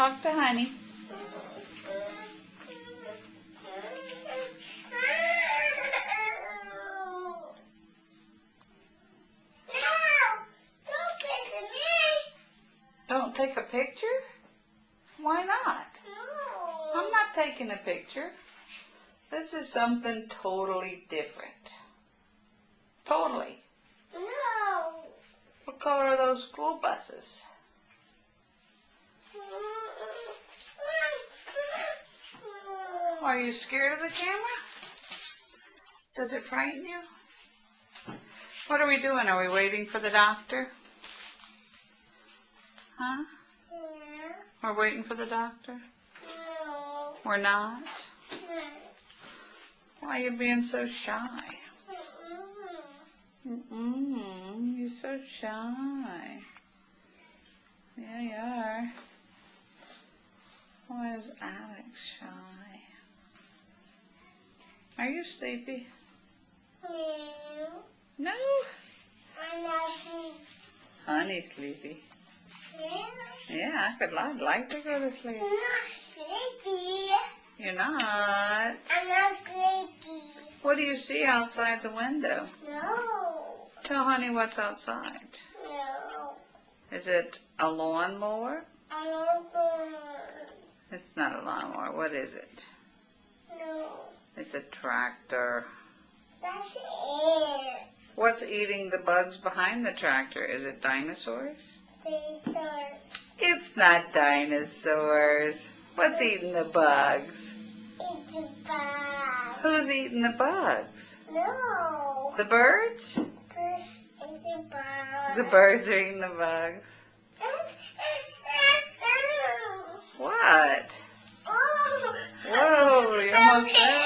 Talk to Honey. Don't take a picture? Why not? No. I'm not taking a picture. This is something totally different. Totally. No. What color are those school buses? Are you scared of the camera? Does it frighten you? What are we doing? Are we waiting for the doctor? Huh? Yeah. We're waiting for the doctor? No. We're not? No. Why are you being so shy? You're so shy. Yeah, you are. Why is Alex shy? Are you sleepy? No. No? I'm not sleepy. Honey's sleepy. Really? Yeah, I'd like to go to sleep. I'm not sleepy. You're not. I'm not sleepy. What do you see outside the window? No. Tell Honey what's outside. No. Is it a lawnmower? I don't know. It's not a lawnmower. What is it? No. It's a tractor. That's it. What's eating the bugs behind the tractor? Is it dinosaurs? Dinosaurs. It's not dinosaurs. What's eating the bugs? It's a bug. Who's eating the bugs? No. The birds? It's a bug. The birds are eating the bugs. What? Oh. Whoa, you almost fell.